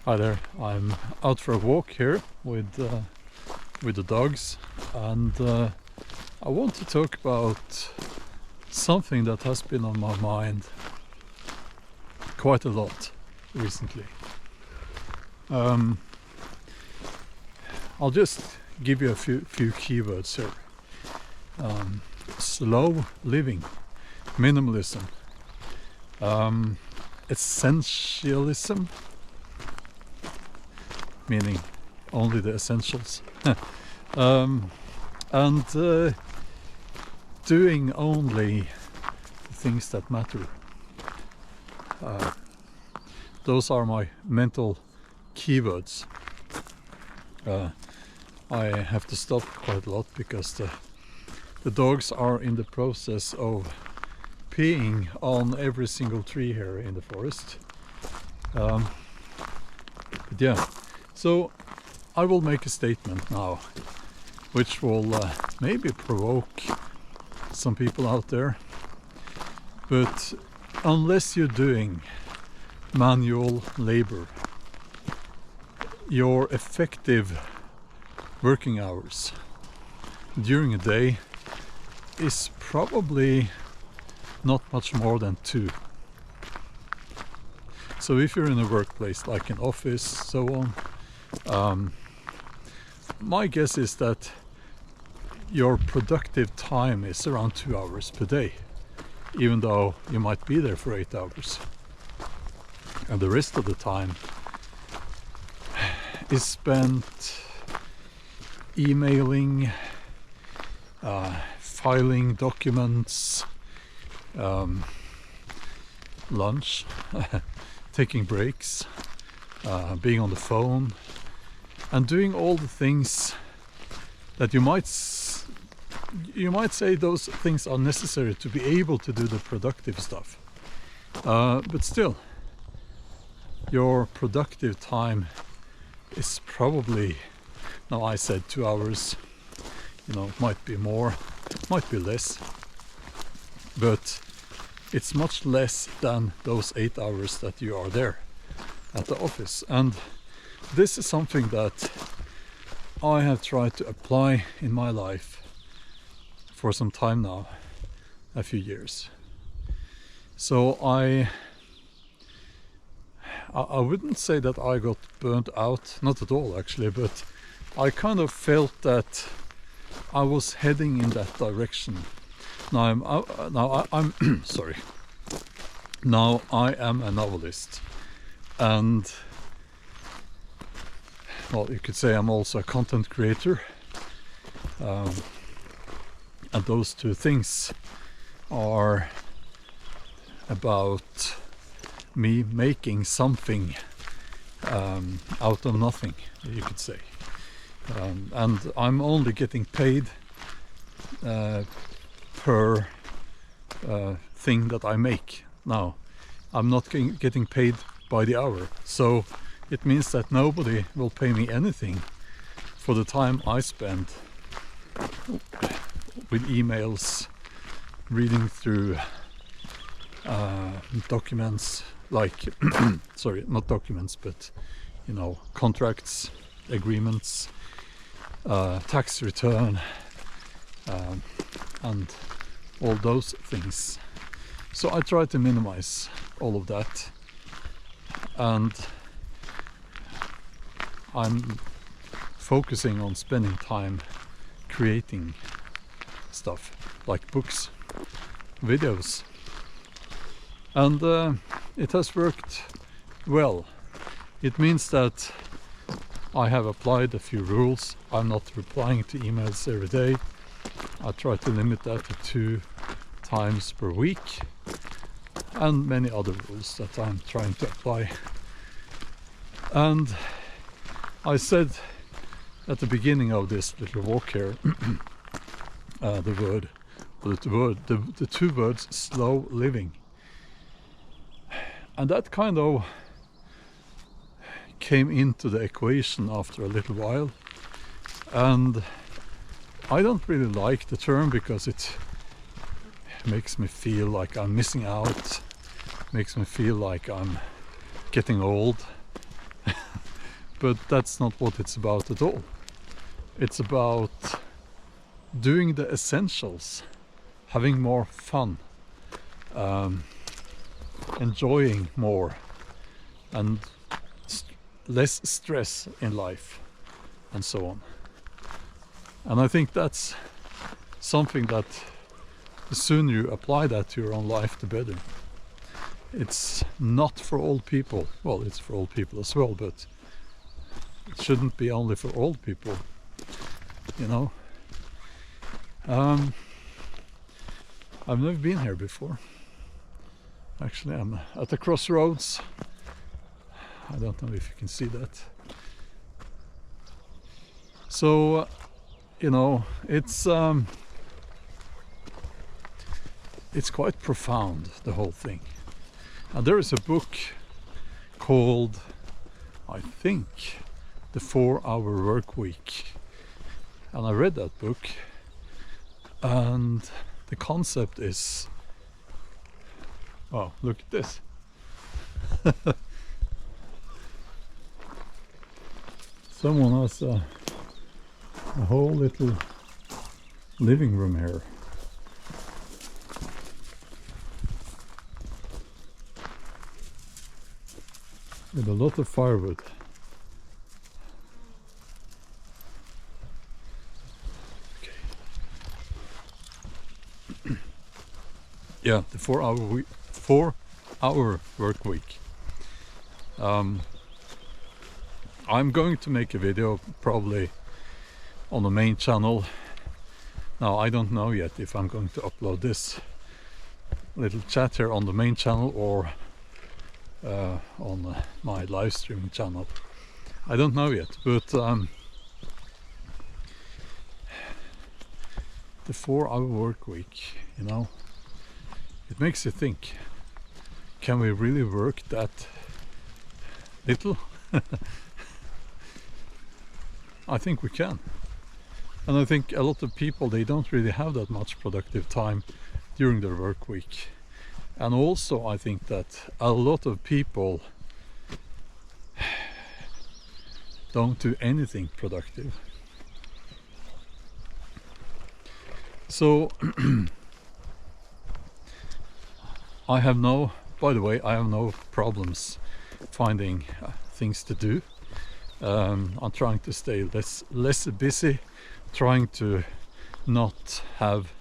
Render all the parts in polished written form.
Hi there, I'm out for a walk here with the dogs, and I want to talk about something that has been on my mind quite a lot recently. I'll just give you a few keywords here. Slow living, minimalism, essentialism, meaning only the essentials, and doing only the things that matter. Those are my mental keywords. I have to stop quite a lot because the dogs are in the process of peeing on every single tree here in the forest. But yeah, so I will make a statement now which will maybe provoke some people out there, but unless you're doing manual labor, your effective working hours during a day is probably not much more than 2. So if you're in a workplace like an office, so on, my guess is that your productive time is around 2 hours per day, even though you might be there for 8 hours. And the rest of the time is spent emailing, filing documents, lunch, taking breaks, being on the phone, and doing all the things that you might say those things are necessary to be able to do the productive stuff. But still, your productive time is probably, now I said 2 hours, might be more, might be less, but it's much less than those 8 hours that you are there at the office. And this is something that I have tried to apply in my life for some time now, a few years. So I wouldn't say that I got burnt out, not at all actually, but I kind of felt that I was heading in that direction. Now I'm sorry. Now I am a novelist, and well, you could say I'm also a content creator, and those two things are about me making something out of nothing, you could say. And I'm only getting paid per thing that I make. Now, I'm not getting paid by the hour, so it means that nobody will pay me anything for the time I spend with emails, reading through documents like sorry, not documents, but contracts, agreements, tax return, and all those things. So I try to minimize all of that, and I'm focusing on spending time creating stuff like books, videos, and it has worked well. It means that I have applied a few rules. I'm not replying to emails every day. I try to limit that to 2 times per week, and many other rules that I'm trying to apply. And I said at the beginning of this little walk here the 2 words slow living, and that kind of came into the equation after a little while. And I don't really like the term because it makes me feel like I'm missing out, makes me feel like I'm getting old. But that's not what it's about at all. It's about doing the essentials, having more fun, enjoying more, and less stress in life, and so on. And I think that's something that the sooner you apply that to your own life, the better. It's not for old people. Well, it's for old people as well, but it shouldn't be only for old people, you know. I've never been here before. Actually, I'm at the crossroads. I don't know if you can see that. So, you know, it's quite profound, the whole thing. And there is a book called, I think, The 4-Hour Work Week. And I read that book, and the concept is, oh, look at this. Someone has a whole little living room here. With a lot of firewood. Okay. Yeah, the 4-hour work week. I'm going to make a video probably on the main channel. Now, I don't know yet if I'm going to upload this little chat here on the main channel or on my live streaming channel. I don't know yet, but the 4-hour work week, you know, it makes you think, can we really work that little? I think we can. And I think a lot of people, they don't really have that much productive time during their work week. And also I think that a lot of people don't do anything productive. So I have no problems finding things to do. I'm trying to stay less busy, trying to not have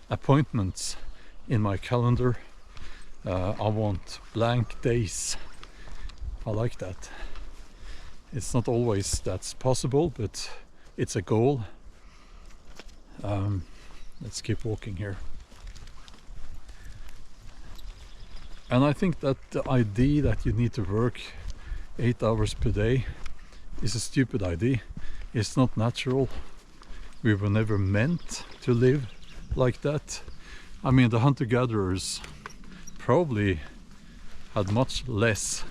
appointments in my calendar. I want blank days. I like that. It's not always that's possible, but it's a goal. Let's keep walking here. And I think that the idea that you need to work 8 hours per day is a stupid idea. It's not natural. We were never meant to live like that. I mean, the hunter-gatherers probably had much less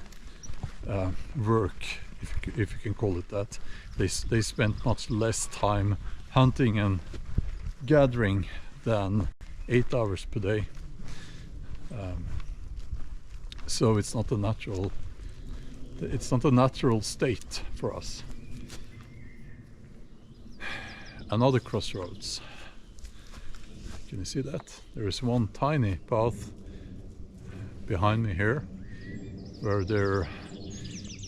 work, if you can call it that. They spent much less time hunting and gathering than 8 hours per day. So it's not a natural state for us. Another crossroads. Can you see that? There is one tiny path behind me here where there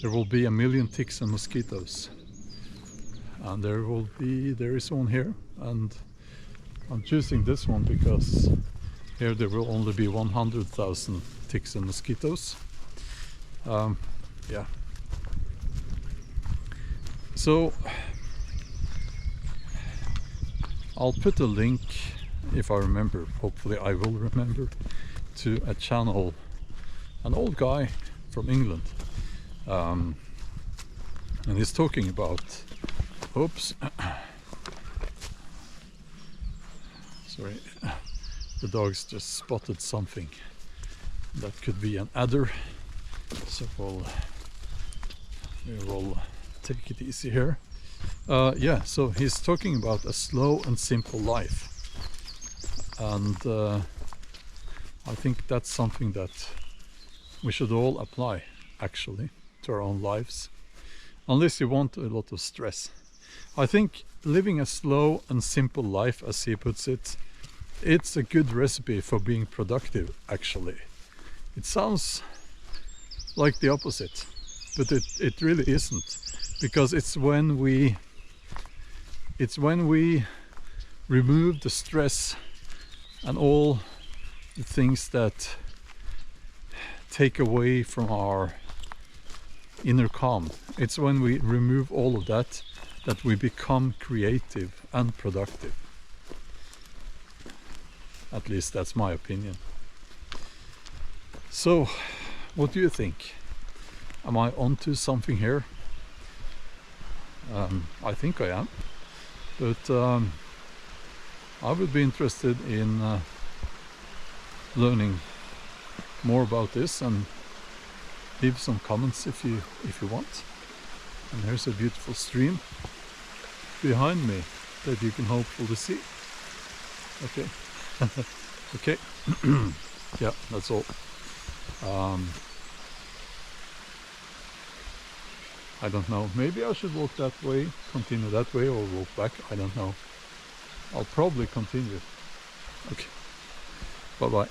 will be 1 million ticks and mosquitoes. And there is one here, and I'm choosing this one because here there will only be 100,000 ticks and mosquitoes. Yeah. So I'll put a link, if I remember, hopefully I will remember, to a channel, an old guy from England, and he's talking about, oops, sorry, the dog's just spotted something that could be an adder, so we will take it easy here. Yeah, so he's talking about a slow and simple life, and I think that's something that we should all apply actually to our own lives. unless you want a lot of stress. I think living a slow and simple life, as he puts it, it's a good recipe for being productive, actually. It sounds like the opposite, but it really isn't, because it's when we remove the stress and all the things that take away from our inner calm. It's when we remove all of that that we become creative and productive. At least that's my opinion. So, what do you think? Am I onto something here? I think I am, but I would be interested in learning more about this, and leave some comments if you want. And there's a beautiful stream behind me that you can hopefully see. Okay. Okay. Yeah, that's all. I don't know, maybe I should walk that way, continue that way, or walk back, I don't know. I'll probably continue. Okay, bye bye.